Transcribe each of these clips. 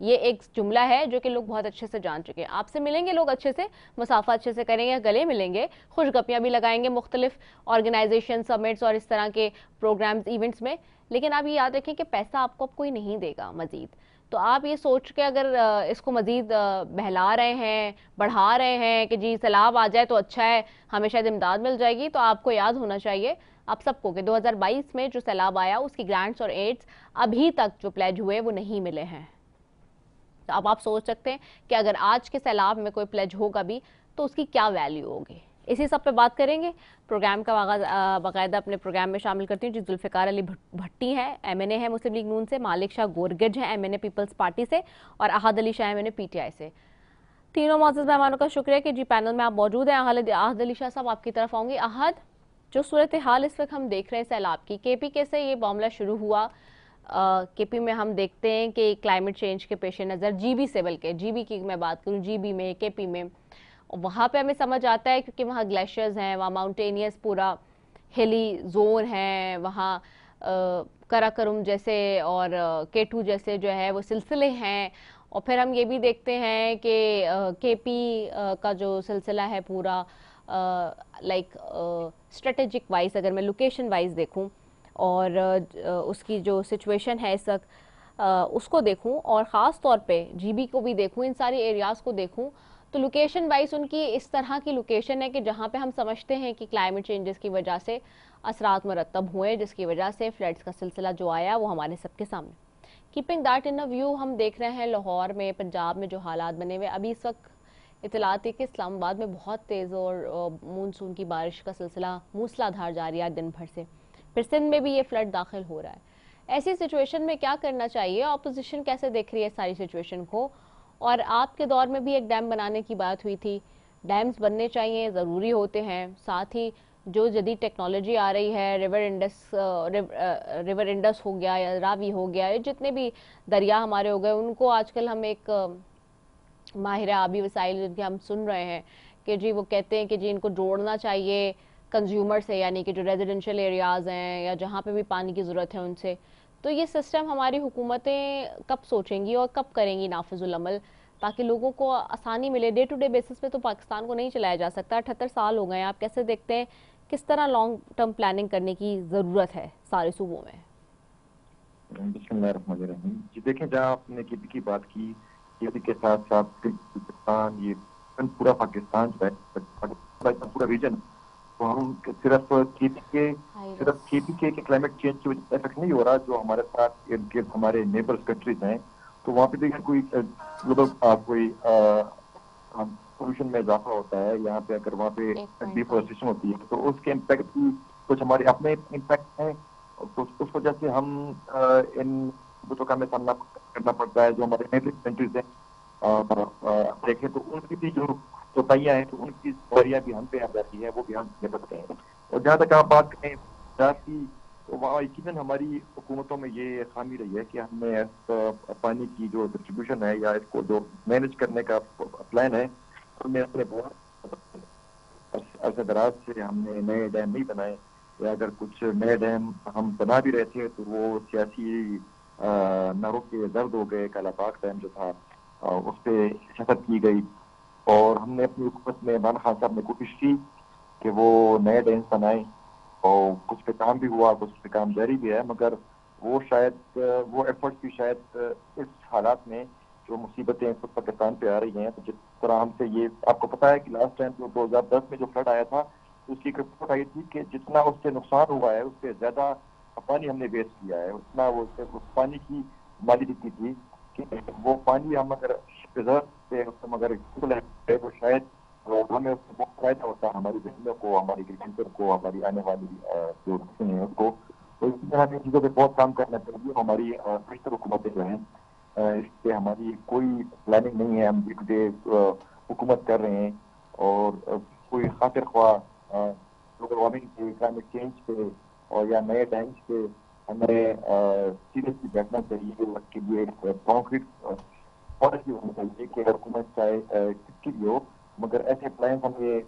یہ ایک جملہ ہے جو کہ لوگ بہت اچھے سے جان چکے ہیں. آپ سے ملیں گے لوگ اچھے سے, مسافہ اچھے سے کریں گے, گلے ملیں گے, خوش گپیاں بھی لگائیں گے مختلف آرگنائزیشن سمٹس اور اس طرح کے پروگرامز ایونٹس میں, لیکن آپ یہ یاد رکھیں کہ پیسہ آپ کو اب کوئی نہیں دے گا مزید. تو آپ یہ سوچ کے اگر اس کو مزید بہلا رہے ہیں, بڑھا رہے ہیں کہ جی سیلاب آ جائے تو اچھا ہے, ہمیں شاید امداد مل جائے گی, تو آپ کو یاد ہونا چاہیے آپ سب کو کہ 2022 میں جو سیلاب آیا اس کی گرانٹس اور ایڈز ابھی تک جو پلیج ہوئے وہ نہیں ملے ہیں. تو اب آپ سوچ سکتے ہیں کہ اگر آج کے سیلاب میں کوئی پلیج ہوگا بھی تو اس کی کیا ویلیو ہوگی. اسی سب پہ بات کریں گے. پروگرام کا آغاز باقاعدہ اپنے پروگرام میں شامل کرتی ہوں جی ذوالفقار علی بھٹی ہیں, MNA ہے مسلم لیگ نون سے, مالک شاہ گورگج ہیں MNA پیپلز پارٹی سے, اور احد علی شاہ MNA PTI سے. تینوں معزز مہمانوں کا شکریہ کہ جی پینل میں آپ موجود ہیں. احد علی شاہ صاحب آپ کی طرف آؤں گی. احد, جو صورتحال اس وقت ہم دیکھ رہے ہیں سیلاب کی, KPK سے یہ معاملہ شروع ہوا, KP میں ہم دیکھتے ہیں کہ کلائمیٹ چینج کے پیش نظر GB سے, بلکہ GB کی میں بات کروں, GB میں KP میں, وہاں پہ ہمیں سمجھ آتا ہے کیونکہ وہاں گلیشیئرز ہیں, وہاں ماؤنٹینیس پورا ہیلی زون ہے, وہاں کراکرم جیسے اور K2 جیسے جو ہے وہ سلسلے ہیں, اور پھر ہم یہ بھی دیکھتے ہیں کہ KP کا جو سلسلہ ہے پورا لائک اسٹریٹجک وائز, اگر میں لوکیشن وائز دیکھوں اور اس کی جو سچویشن ہے اس وقت اس کو دیکھوں, اور خاص طور پہ GB کو بھی دیکھوں, ان ساری ایریاز کو دیکھوں, تو لوکیشن وائز ان کی اس طرح کی لوکیشن ہے کہ جہاں پہ ہم سمجھتے ہیں کہ کلائمیٹ چینجز کی وجہ سے اثرات مرتب ہوئے, جس کی وجہ سے فلڈز کا سلسلہ جو آیا وہ ہمارے سب کے سامنے. کیپنگ دیٹ ان ویو, ہم دیکھ رہے ہیں لاہور میں, پنجاب میں جو حالات بنے ہوئے, ابھی اس وقت اطلاعات ہے کہ اسلام آباد میں بہت تیز اور مونسون کی بارش کا سلسلہ موسلا دھار جاری ہے دن بھر سے. پھر سندھ میں بھی یہ فلڈ داخل ہو رہا ہے. ایسی سچویشن میں کیا کرنا چاہیے, اپوزیشن کیسے دیکھ رہی ہے ساری سچویشن کو, اور آپ کے دور میں بھی ایک ڈیم بنانے کی بات ہوئی تھی, ڈیمز بننے چاہیے, ضروری ہوتے ہیں, ساتھ ہی جو جدید ٹیکنالوجی آ رہی ہے, ریور انڈس ہو گیا یا راوی ہو گیا, جتنے بھی دریا ہمارے ہو گئے, ان کو آج کل ہم ایک ماہر آبی وسائل جن کے ہم سن رہے ہیں کہ جی وہ کہتے ہیں کہ جی ان کو جوڑنا چاہیے کنزیومر سے, یعنی کہ جو ریزیڈنشل ایریاز ہیں یا جہاں پہ بھی پانی کی ضرورت ہے ان سے. تو یہ سسٹم ہماری حکومتیں کب سوچیں گی اور کب کریں گی نافذ العمل, تاکہ لوگوں کو آسانی ملے. ڈے ٹو ڈے بیسس پہ تو پاکستان کو نہیں چلایا جا سکتا, 78 سال ہو گئے ہیں. آپ کیسے دیکھتے ہیں کس طرح لانگ ٹرم پلاننگ کرنے کی ضرورت ہے سارے صوبوں میں؟ بسم اللہ الرحمن الرحیم. جی دیکھیں, جہاں آپ نے KP کی بات کی, KP کے ساتھ ساتھ پاکستان, یہ پورا پاکستان جو ہے پورا ریجن, تو ہم صرف KP کے کلائمیٹ چینج کی وجہ سے افیکٹ نہیں ہو رہا, جو ہمارے ساتھ ارد گرد ہمارے نیبرز کنٹریز ہیں, تو وہاں پہ دیکھیں کوئی پولوشن میں اضافہ ہوتا ہے, یہاں پہ اگر وہاں پہ ڈیفورسٹیشن ہوتی ہے تو اس کے امپیکٹ بھی کچھ ہمارے اپنے امپیکٹ ہیں, تو اس وجہ سے ہم ان مدوں کا ہمیں سامنا کرنا پڑتا ہے. جو ہمارے نیبرنگ کنٹریز ہیں دیکھیں تو ان کی بھی جو کوتاہیاں ہیں, تو ان کی ذمہ بھی ہم پہ آ جاتی ہے, وہ بھی ہم نپٹتے ہیں. اور جہاں تک آپ بات کریں کی, تو وہاں یقیناً ہماری حکومتوں میں یہ خامی رہی ہے کہ ہم نے پانی کی جو ڈسٹریبیوشن ہے یا اس کو جو مینج کرنے کا پلان ہے, ہم نے اپنے بہت عرصہ دراز سے ہم نے نئے ڈیم نہیں بنائے, یا اگر کچھ نئے ڈیم ہم بنا بھی رہے تھے تو وہ سیاسی نروں کے درد ہو گئے. کالا پاک ڈیم جو تھا اس پہ شفت کی گئی, اور ہم نے اپنی حکومت میں عمران خان صاحب نے کوشش کی کہ وہ نئے ڈیمز بنائیں, اور کچھ پہ کام بھی ہوا, کچھ پہ کام جاری بھی ہے, مگر وہ شاید وہ ایفرٹس بھی شاید اس حالات میں جو مصیبتیں پاکستان پہ آ رہی ہیں, جس طرح ہم سے یہ آپ کو پتا ہے کہ لاسٹ ٹائم جو 2010 میں جو فلڈ آیا تھا, اس کی رپورٹ آئی تھی کہ جتنا اس سے نقصان ہوا ہے اس سے زیادہ پانی ہم نے ویسٹ کیا ہے. اتنا وہ پانی کی مالیدگی تھی کہ وہ پانی ہم اگر ریزرو سے اگر وہ شاید ہمیں اس سے بہت فائدہ ہوتا ہے, ہماری زمینوں کو, ہماری ایگریکلچر کو, ہماری آنے والی جو نسلیں ہیں اس کو. تو اسی طرح کی چیزوں پہ بہت کام کرنا چاہیے. ہماری بیشتر حکومتیں جو ہیں اس پہ ہماری کوئی پلاننگ نہیں ہے, ہم ڈے ٹو ڈے حکومت کر رہے ہیں, اور کوئی خاطر خواہ گلوبل وارمنگ پہ, کلائمیٹ چینج پہ اور یا نئے ڈیمز پہ ہمیں سیریسلی بیٹھنا چاہیے. اس کے لیے کانکریٹ پالیسی ہونی چاہیے کہ حکومت چاہے کس کی بھی ہو, مگر ایسے پلان ہم یہ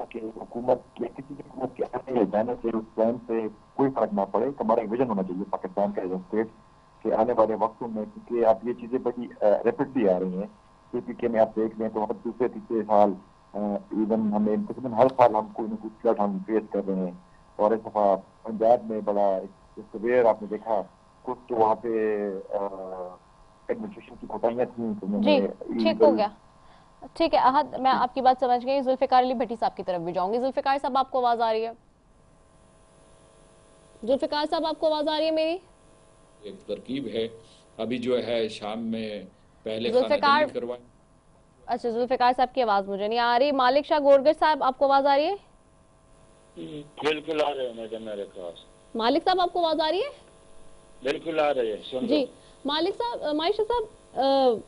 کہ حکومت کے کسی بھی حکومت کے آنے یا جانے سے اس پلان سے کوئی فرق نہ پڑے. ہمارا ایک ویژن ہونا چاہیے پاکستان کا ایز اے اسٹیٹ کہ آنے والے وقتوں میں، کیونکہ اب یہ چیزیں بڑی ریپڈلی آ رہی ہیں، KPK میں آپ دیکھ لیں تو ہر دوسرے تیسرے سال ایون ہمیں تقریباً ہر سال ہم کوئی نہ کوئی فلڈ ہم فیس کر رہے ہیں. اور اس دفعہ پنجاب میں بڑا سویر آپ نے دیکھا، کچھ تو وہاں پہ ایڈمنسٹریشن کی کوتاہیاں تھیں تو انہوں جی نے ٹھیک ہو گیا. ٹھیک ہے احد، میں آپ کی بات سمجھ گئی. ذوالفقار علی بھٹی صاحب کی طرف بھی جاؤں گی. ذوالفقار صاحب آپ کو آواز آ رہی ہے؟ ذوالفقار صاحب آپ کو آواز آ رہی ہے میری؟ ایک ترکیب ہے، ابھی جو ہے شام میں پہلے خانہ ذوالفقار، جنگی کروائیں. اچھا ذوالفقار صاحب کی آواز مجھے نہیں آ رہی. مالک شاہ گورگر صاحب آپ کو آواز آ رہی ہے؟ بالکل آ رہے ہیں میڈم میرے پاس. مالک صاحب آپ کو آواز آ رہی ہے؟ بالکل آ رہے ہیں، سن جی مالک صاحب، مائشہ صاحب،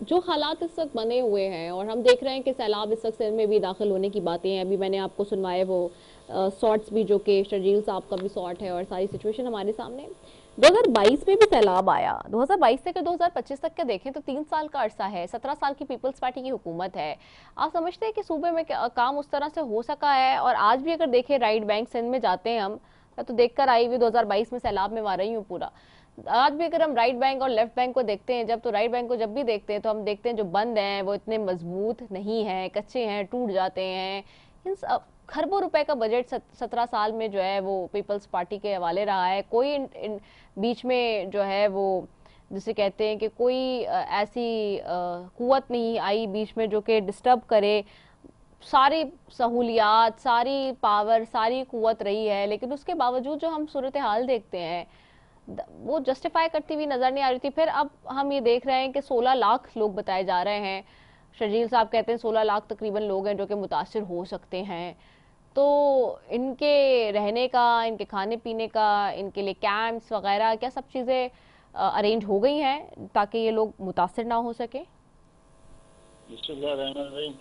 جو حالات اس وقت بنے ہوئے ہیں اور ہم دیکھ رہے ہیں کہ سیلاب اس وقت سندھ میں بھی داخل ہونے کی باتیں ہیں. ابھی میں نے آپ کو سنوائے وہ سارٹس بھی، جو کہ شرجیل صاحب کا بھی سارٹ ہے، اور ساری سچویشن ہمارے سامنے. 2022 میں بھی سیلاب آیا. 2022 سے کہ 2025 تک کے دیکھیں تو 3 سال کا عرصہ ہے. 17 سال کی پیپلز پارٹی کی حکومت ہے. آپ سمجھتے ہیں کہ صوبے میں کام اس طرح سے ہو سکا ہے؟ اور آج بھی اگر دیکھیں رائٹ بینک سندھ میں جاتے ہیں ہم، میں تو دیکھ کر آئی ہوئی 2022 میں سیلاب میں مار رہی ہوں پورا. آج بھی اگر ہم رائٹ بینک اور لیفٹ بینک کو دیکھتے ہیں، تو رائٹ بینک کو جب بھی دیکھتے ہیں تو ہم دیکھتے ہیں جو بند ہیں وہ اتنے مضبوط نہیں ہیں، کچے ہیں، ٹوٹ جاتے ہیں. کھربوں روپے کا بجٹ 17 سال میں جو ہے وہ پیپلز پارٹی کے حوالے رہا ہے. کوئی بیچ میں جو ہے وہ جسے کہتے ہیں کہ کوئی ایسی قوت نہیں آئی بیچ میں جو کہ ڈسٹرب کرے. ساری سہولیات، ساری پاور، ساری قوت رہی ہے، لیکن اس کے باوجود جو ہم صورتحال دیکھتے ہیں وہ جسٹیفائی کرتی ہوئی نظر نہیں آ رہی تھی. پھر اب ہم یہ دیکھ رہے ہیں کہ 16 لاکھ لوگ بتائے جا رہے ہیں. شرجیل صاحب کہتے ہیں 16 لاکھ تقریباً لوگ ہیں جو کہ متاثر ہو سکتے ہیں. تو ان کے رہنے کا، ان کے کھانے پینے کا، ان کے لیے کیمپس وغیرہ، کیا سب چیزیں ارینج ہو گئی ہیں تاکہ یہ لوگ متاثر نہ ہو سکے؟ بسم اللہ الرحمن الرحیم.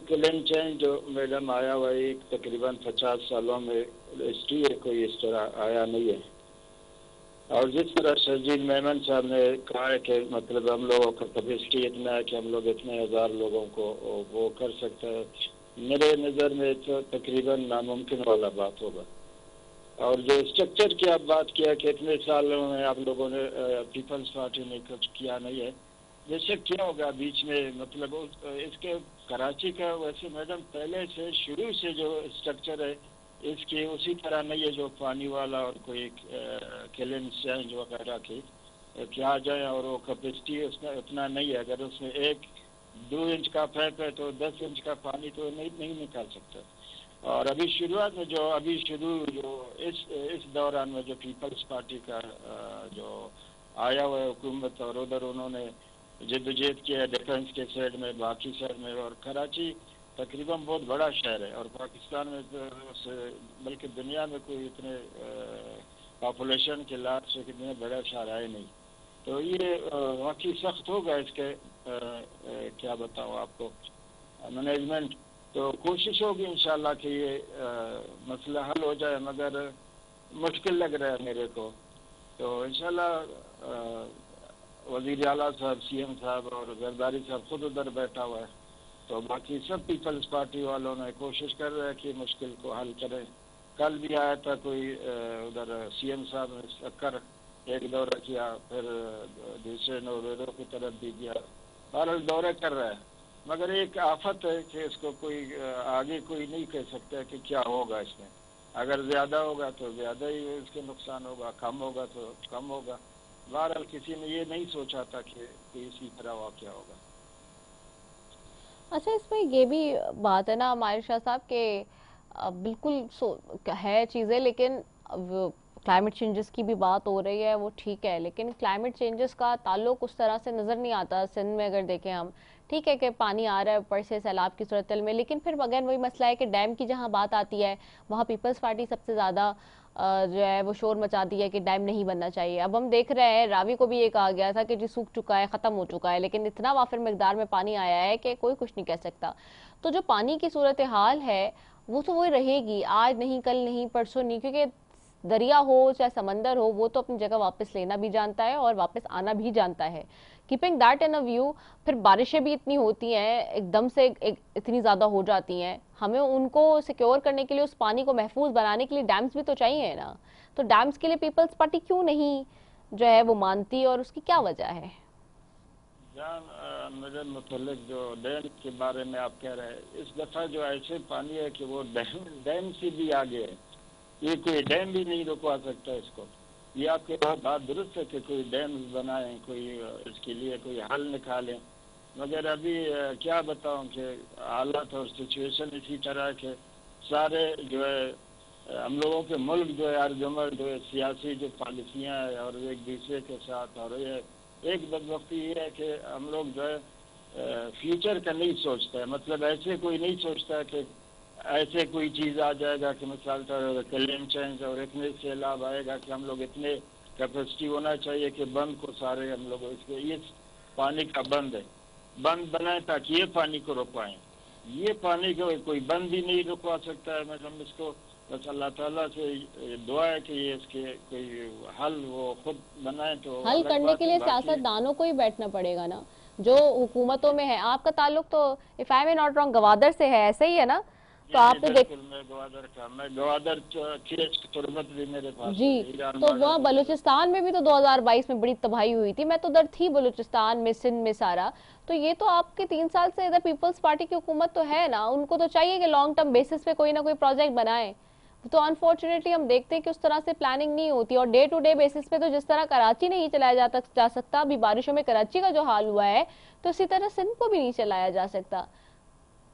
کلین چینج جو میڈم آیا ہوا ہے تقریباً 50 سالوں میں ہسٹری ہے، کوئی اس طرح آیا نہیں ہے. اور جس طرح شرجیل میمن صاحب نے کہا ہے کہ مطلب ہم لوگوں کا کیپیسٹی اتنا ہے کہ ہم لوگ اتنے ہزار لوگوں کو وہ کر سکتے ہیں، میرے نظر میں تو تقریباً ناممکن والا بات ہوگا. اور جو اسٹرکچر کی آپ بات کیا کہ اتنے سالوں میں آپ لوگوں نے پیپلز پارٹی نے کچھ کیا نہیں ہے، جیسے کیا ہوگا بیچ میں، مطلب اس کے کراچی کا ویسے میڈم پہلے سے شروع سے جو اسٹرکچر ہے اس کی اسی طرح نہیں ہے، جو پانی والا اور کوئی کلین چینج وغیرہ کی کیا جائے، اور وہ کیپیسٹی اس میں اتنا نہیں ہے. اگر اس میں 1-2 انچ کا پائپ ہے تو 10 انچ کا پانی تو نہیں نکال سکتا. اور ابھی شروعات میں جو اس دوران میں جو پیپلز پارٹی کا جو آیا ہوا ہے حکومت، اور ادھر انہوں نے جدوجہد کیا ڈیفنس کے سائڈ میں، باقی سائڈ میں. اور کراچی تقریباً بہت بڑا شہر ہے، اور پاکستان میں بلکہ دنیا میں کوئی اتنے پاپولیشن کے لحاظ سے کتنے بڑا شہر ہے نہیں. تو یہ واقعی سخت ہوگا اس کے کیا بتاؤں آپ کو مینجمنٹ. تو کوشش ہوگی انشاءاللہ کہ یہ مسئلہ حل ہو جائے، مگر مشکل لگ رہا ہے میرے کو. تو انشاءاللہ وزیر اعلیٰ صاحب، CM صاحب اور زرداری صاحب خود ادھر بیٹھا ہوا ہے، تو باقی سب پیپلز پارٹی والوں نے کوشش کر رہے ہیں کہ مشکل کو حل کریں. کل بھی آیا تھا کوئی ادھر CM صاحب نے کر ایک دورہ کیا، پھر دوسرے نوریرو کی طرف بھی گیا. بہرحال دورے کر رہا ہے، مگر ایک آفت ہے کہ اس کو کوئی آگے کوئی نہیں کہہ سکتا کہ کیا ہوگا اس میں. اگر زیادہ ہوگا تو زیادہ ہی اس کے نقصان ہوگا، کم ہوگا تو کم ہوگا. بہرحال کسی نے یہ نہیں سوچا تھا کہ اسی طرح واقعہ ہوگا. اچھا، اس میں یہ بھی بات ہے نا ماہر شاہ صاحب کہ بالکل ہے چیزیں، لیکن کلائمیٹ چینجز کی بھی بات ہو رہی ہے، وہ ٹھیک ہے، لیکن کلائمیٹ چینجز کا تعلق اس طرح سے نظر نہیں آتا. سندھ میں اگر دیکھیں ہم، ٹھیک ہے کہ پانی آ رہا ہے اوپر سے سیلاب کی صورتحال میں، لیکن پھر بغیر وہی مسئلہ ہے کہ ڈیم کی جہاں بات آتی ہے وہاں پیپلز پارٹی سب سے زیادہ جو ہے وہ شور مچاتی ہے کہ ڈیم نہیں بننا چاہیے. اب ہم دیکھ رہے ہیں راوی کو بھی یہ کہا گیا تھا کہ جی سوکھ چکا ہے، ختم ہو چکا ہے، لیکن اتنا وافر مقدار میں پانی آیا ہے کہ کوئی کچھ نہیں کہہ سکتا. تو جو پانی کی صورتحال ہے وہ تو وہی رہے گی، آج نہیں، کل نہیں، پرسوں نہیں، کیونکہ دریا ہو چاہے سمندر ہو وہ تو اپنی جگہ واپس لینا بھی جانتا ہے اور واپس آنا بھی جانتا ہے. کیپنگ دیٹ ان ویو, پھر بارشیں بھی اتنی ہوتی ہیں ایک دم سے اتنی زیادہ ہو جاتی ہیں, ہمیں ان کو سیکیور کرنے کے لیے اس پانی کو محفوظ بنانے کے لیے ڈیمز بھی تو چاہیے نا. تو ڈیمز کے لیے پیپلز پارٹی کیوں نہیں جو ہے وہ مانتی اور اس کی کیا وجہ ہے؟ جان میرے متعلق جو ڈیم کے بارے میں آپ کہہ رہے ہیں, اس دفعہ جو ایسے پانی ہے کہ وہ ڈیم سے بھی آگے ہے, یہ کوئی ڈیم بھی نہیں رکوا سکتا اس کو. یہ آپ کے بات درست ہے کہ کوئی ڈیم بنائیں, کوئی اس کے لیے کوئی حل نکالیں, مگر ابھی کیا بتاؤں کہ حالات اور سچویشن اسی طرح کے سارے جو ہے ہم لوگوں کے ملک جو ہے ہر جمعہ جو ہے سیاسی جو پالیسیاں ہیں اور ایک دوسرے کے ساتھ, اور یہ ایک بدبختی یہ ہے کہ ہم لوگ جو ہے فیوچر کا نہیں سوچتا ہے. مطلب ایسے کوئی نہیں سوچتا کہ ایسے کوئی چیز آ جائے گا کہ مثال طور کلیم چینج اور اتنے سیلاب آئے گا کہ ہم لوگ اتنے کیپیسٹی ہونا چاہیے کہ بند کو سارے ہم لوگ اس پانی کا بند ہے, بند بنائیں تاکہ یہ پانی کو رکوائیں. یہ پانی کو کوئی بند ہی نہیں رکوا سکتا ہے. مطلب اس کو بس اللہ تعالیٰ سے دعا ہے کہ یہ اس کے کوئی حل وہ خود بنائیں. تو حل کرنے کے لیے سیاست دانوں کو ہی بیٹھنا پڑے گا نا جو حکومتوں میں ہے. آپ کا تعلق تو if I may not wrong Gwadar سے ہے, ایسے ہی ہے نا؟ تو آپ نے میں گوادر کا, میں گوادر کیس کی تربت بھی میرے پاس جی, تو وہاں بلوچستان میں بھی تو 2022 میں بڑی تباہی ہوئی تھی. میں تو ادھر تھی بلوچستان میں, سندھ میں سارا. تو یہ تو آپ کے 3 سال سے ادھر پیپلز پارٹی کی حکومت تو ہے نا, ان کو تو چاہیے کہ لانگ ٹرم بیسس پہ کوئی نہ کوئی پروجیکٹ بنائے. تو انفارچونیٹلی ہم دیکھتے ہیں کہ اس طرح سے پلاننگ نہیں ہوتی, اور ڈے ٹو ڈے بیسس پہ تو جس طرح کراچی نہیں چلایا جا سکتا, ابھی بارشوں میں کراچی کا جو حال ہوا ہے, تو اسی طرح سندھ کو بھی نہیں چلایا جا سکتا.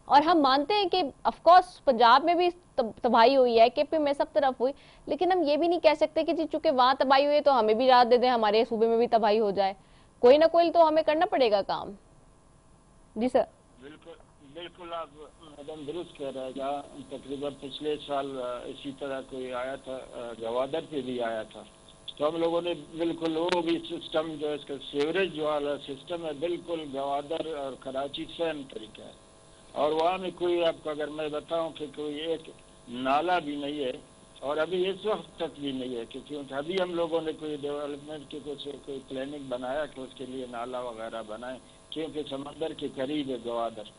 اور ہم مانتے ہیں کہ آف کورس پنجاب میں بھی تباہی ہوئی ہے, کے پی میں سب طرف ہوئی, لیکن ہم یہ بھی نہیں کہہ سکتے کہ جی چونکہ وہاں تباہی ہوئی ہے تو ہمیں بھی راحت دے دیں, ہمارے صوبے میں بھی تباہی ہو جائے. کوئی نہ کوئی تو ہمیں کرنا پڑے گا کام. جی سر. بالکل آپ میڈم درست کہہ رہے گا. تقریباً پچھلے سال اسی طرح کوئی آیا تھا, گوادر پہ بھی آیا تھا, تو ہم لوگوں نے بالکل وہ بھی سسٹم جو ہے اس کا سیوریج جو والا سسٹم ہے بالکل گوادر اور کراچی سیم طریقہ ہے. اور وہاں میں کوئی آپ کو اگر میں بتاؤں کہ کوئی ایک نالا بھی نہیں ہے, اور ابھی اس وقت تک بھی نہیں ہے, کیونکہ ابھی ہم لوگوں نے کوئی ڈیولپمنٹ کی کوئی پلاننگ بنایا کہ اس کے لیے نالا وغیرہ بنائیں, کیونکہ سمندر کے قریب ہے گوادر,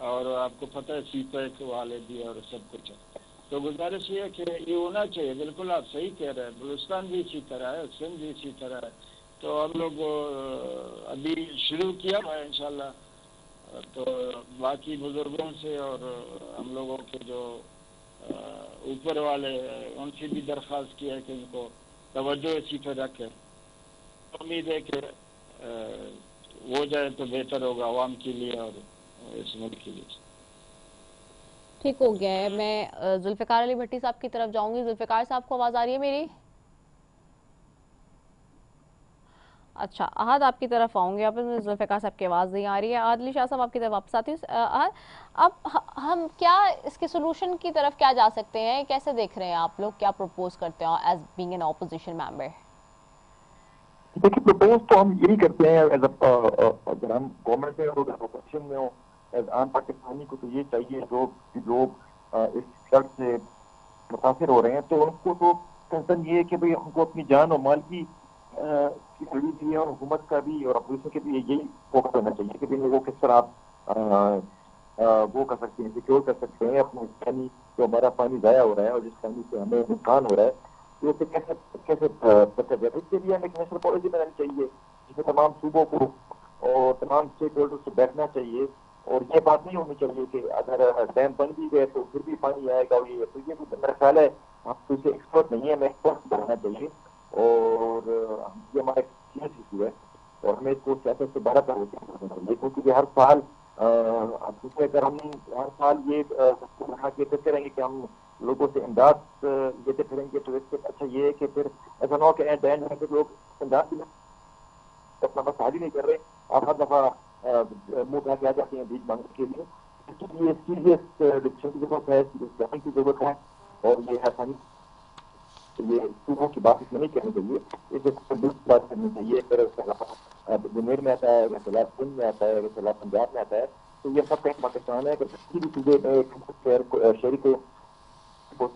اور آپ کو پتہ ہے سی پیک والے بھی اور سب کچھ ہے. تو گزارش یہ ہے کہ یہ ہونا چاہیے. بالکل آپ صحیح کہہ رہے ہیں, بلوچستان بھی اسی طرح ہے, سندھ بھی اسی طرح ہے. تو ہم لوگ ابھی شروع کیا ہوا ہے انشاءاللہ, تو باقی بزرگوں سے اور ہم لوگوں کے جو اوپر والے ان سے بھی درخواست کی ہے کہ ان کو توجہ اسی پہ رکھے. امید ہے کہ ہو جائے تو بہتر ہوگا عوام کے لیے اور اس ملک کے لیے. ٹھیک ہو گیا ہے. میں ذوالفقار علی بھٹی صاحب کی طرف جاؤں گی. ذوالفقار صاحب کو آواز آ رہی ہے میری؟ اچھا, احد آپ کی طرف آؤں گے. آپ ذوالفقار صاحب کی آواز نہیں آ رہی ہے. عادل شاہ صاحب آپ کی طرف واپس آتی ہوں. اب ہم کیا اس کے سولوشن کی طرف کیا جا سکتے ہیں, کیسے دیکھ رہے ہیں آپ لوگ, کیا پروپوز کرتے ہیں ایز بینگ این اپوزیشن ممبر؟ دیکھیے پروپوز تو ہم یہی کرتے ہیں اگر ہم گورنمنٹ میں ہو, اپوزیشن میں ہو, ایز عام پاکستانی کو تو یہ چاہیے جو لوگ اس سڑک سے متاثر ہو رہے ہیں تو ان کو تو کنسرن یہ ہے کہ بھئی ان کو اپنی جان اور مال کی کھڑی بھی ہے, اور حکومت کا بھی اور اپوزیشن کے بھی یہی فوکس ہونا چاہیے کہ بھئی وہ کس طرح آپ وہ کر سکتے ہیں, سیکیور کر سکتے ہیں اپنے پانی, جو ہمارا پانی ضائع ہو رہا ہے اور جس پانی سے ہمیں نقصان ہو رہا ہے, تو اسے کیسے بچا جائے. اس کے لیے ہمیں ایک نیشنل پالیسی بنانی چاہیے جس میں تمام صوبوں کو اور تمام اسٹیک ہولڈر سے بیٹھنا چاہیے, اور یہ بات نہیں ہونی چاہیے کہ اگر ڈیم بن بھی گئے تو پھر بھی پانی آئے گا. تو یہ میرا خیال ہے ہم تو اسے ایکسپرٹ نہیں ہے, ہمیں ایکسپرٹ بنانا چاہیے, اور یہ ہمارا سیریس ایشو ہے اور ہمیں اس کو سیاست سے باہر کرنا چاہیے, کیونکہ ہر سال اگر ہم ہر سال یہ کہتے رہیں گے کہ ہم لوگوں سے امداد لیتے پھریں گے تو اس سے اچھا یہ ہے کہ پھر ایسا نہ ہو کہ اینڈ میں لوگ امداد بھی اپنا بس حاضر نہیں کر رہے, آپ ہر دفعہ منہ کہا کے آ جاتے ہیں بیچ مانگنے کے لیے. اس کے لیے سیریس ڈسکشن کی ضرورت ہے, سیریس پلاننگ کی ضرورت ہے, اور یہ آسانی یہ صوبوں کی بات اس میں نہیں کرنی چاہیے, اس بات کرنی چاہیے. پھر جمیر میں آتا ہے, ویسے سندھ میں آتا ہے, ویسے پنجاب میں آتا ہے, تو یہ سب کا ایک پاکستان ہے. اگر کسی بھی صوبے میں شہری کو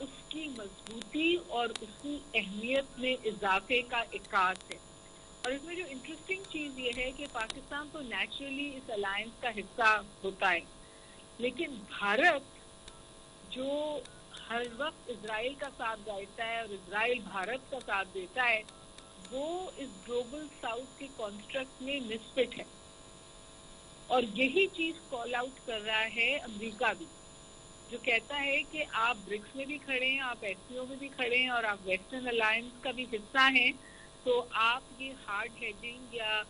اس کی مضبوطی اور اس کی اہمیت میں اضافے کا عکاس ہے. اور اس میں جو انٹرسٹنگ چیز یہ ہے کہ پاکستان تو نیچرلی اس الائنس کا حصہ ہوتا ہے، لیکن بھارت جو ہر وقت اسرائیل کا ساتھ دیتا ہے اور اسرائیل بھارت کا ساتھ دیتا ہے، وہ اس گلوبل ساؤتھ کے کانسٹرکٹ میں مسفٹ ہے. اور یہی چیز کال آؤٹ کر رہا ہے امریکہ بھی، جو کہتا ہے کہ آپ برکس میں بھی کھڑے ہیں، آپ ایس سی او میں بھی کھڑے ہیں اور آپ ویسٹرن الائنس کا بھی حصہ ہیں، تو آپ یہ ہارڈ ہیڈنگ یا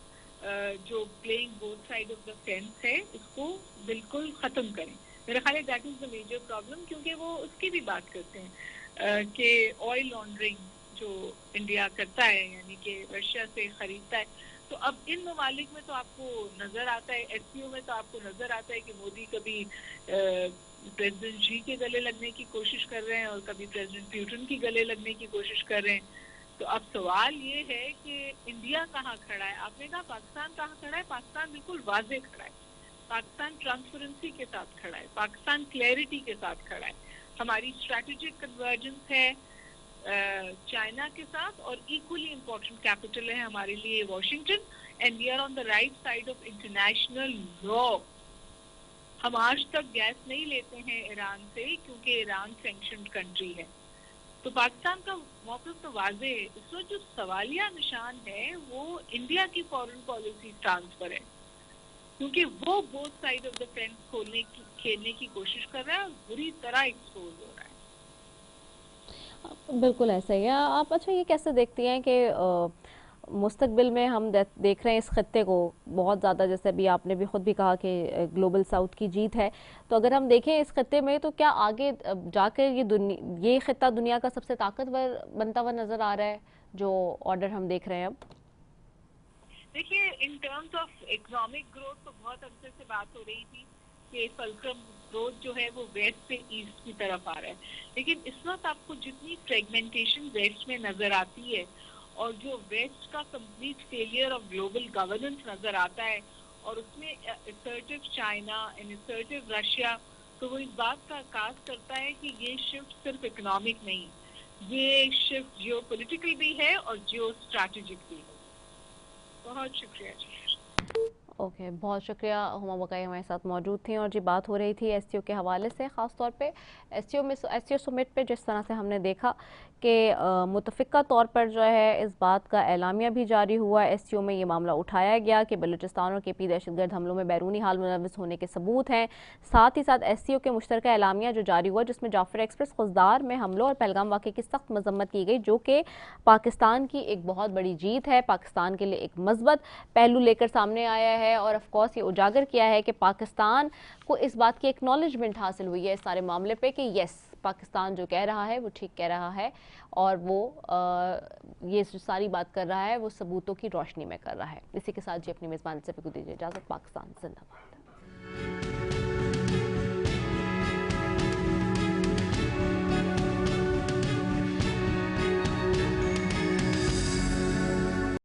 جو playing both side of the fence ہے اس کو بالکل ختم کریں. میرا خیال ہے that is the major problem, کیونکہ وہ اس کی بھی بات کرتے ہیں کہ آئل لانڈرنگ جو انڈیا کرتا ہے، یعنی کہ رشیا سے خریدتا ہے. تو اب ان ممالک میں تو آپ کو نظر آتا ہے، ایس سی او میں تو آپ کو نظر آتا ہے کہ مودی کبھی پریزیڈنٹ شی کے گلے لگنے کی کوشش کر رہے ہیں اور کبھی پریزیڈنٹ پیوٹن کی گلے لگنے کی کوشش کر رہے ہیں. تو اب سوال یہ ہے کہ انڈیا کہاں کھڑا ہے؟ آپ نے کہا پاکستان کہاں کھڑا ہے. پاکستان بالکل واضح کھڑا ہے، پاکستان ٹرانسپیرنسی کے ساتھ کھڑا ہے، پاکستان کلیئرٹی کے ساتھ کھڑا ہے. ہماری اسٹریٹجک کنورجنس ہے چائنا کے ساتھ، اور ایکولی امپورٹنٹ کیپٹل ہے ہمارے لیے Washington, and we are on the right side of international law. ہم آج تک گیس نہیں لیتے ہیں ایران سے کیونکہ ایران سینکشنڈ کنٹری ہے. تو پاکستان کا موقف تو واضح ہے. اس وقت جو سوالیہ نشان ہے وہ انڈیا کی فارن پالیسی سٹانس پر ہے، کیونکہ وہ both side of the fans کھیلنے کی کوشش کر رہا ہے اور بری طرح ایکسپوز ہو رہا ہے. بالکل ایسا ہی ہے. آپ اچھا یہ کیسے دیکھتی ہیں کہ مستقبل میں ہم دیکھ رہے ہیں اس خطے کو بہت زیادہ، جیسے ابھی آپ نے بھی خود بھی کہا کہ گلوبل ساؤتھ کی جیت ہے، تو اگر ہم دیکھیں اس خطے میں تو کیا آگے جا کر یہ خطہ دنیا کا سب سے طاقتور بنتا ہوا نظر آ رہا ہے جو آرڈر ہم دیکھ رہے ہیں اب؟ دیکھیے in terms of economic growth تو بہت عرصے سے بات ہو رہی تھی کہ فلکرم گروتھ جو ہے وہ ویسٹ سے ایسٹ کی طرف آ رہا ہے، لیکن اس وقت آپ کو جتنی فریگمنٹیشن ویسٹ میں نظر آتی ہے اور جو ویسٹ کا complete failure of global governance نظر آتا ہے، اور اس میں assertive China and assertive Russia, تو وہ اس بات کا عکاس کرتا ہے کہ یہ شفٹ صرف اکنامک نہیں، یہ شفٹ جیو پولیٹیکل بھی ہے اور جیو اسٹریٹجک بھی ہے. بہت شکریہ جی. اوکے، بہت شکریہ. ہما بقائی ہمارے ساتھ موجود تھیں اور جی بات ہو رہی تھی ایس سی او کے حوالے سے، خاص طور پہ ایس سی او سمٹ پہ جس طرح سے ہم نے دیکھا کہ متفقہ طور پر جو ہے اس بات کا اعلامیہ بھی جاری ہوا. ایس سی او میں یہ معاملہ اٹھایا گیا کہ بلوچستان اور کے پی دہشت گرد حملوں میں بیرونی حال ملوث ہونے کے ثبوت ہیں. ساتھ ہی ساتھ ایس سی او کے مشترکہ اعلامیہ جو جاری ہوا جس میں جعفر ایکسپریس خضدار میں حملوں اور پہلگام واقعے کی سخت مذمت کی گئی، جو کہ پاکستان کی ایک بہت بڑی جیت ہے، پاکستان کے لیے ایک مثبت پہلو لے کر سامنے آیا ہے. اور آف کورس یہ اجاگر کیا ہے کہ پاکستان کو اس بات کی ایکنالجمنٹ حاصل ہوئی ہے اس سارے معاملے پہ کہ یس پاکستان جو کہہ رہا ہے وہ ٹھیک کہہ رہا ہے، اور وہ یہ جو ساری بات کر رہا ہے وہ ثبوتوں کی روشنی میں کر رہا ہے. اسی کے ساتھ جی اپنی میزبان سے بھی کو دیجیے اجازت. پاکستان زندہ باد.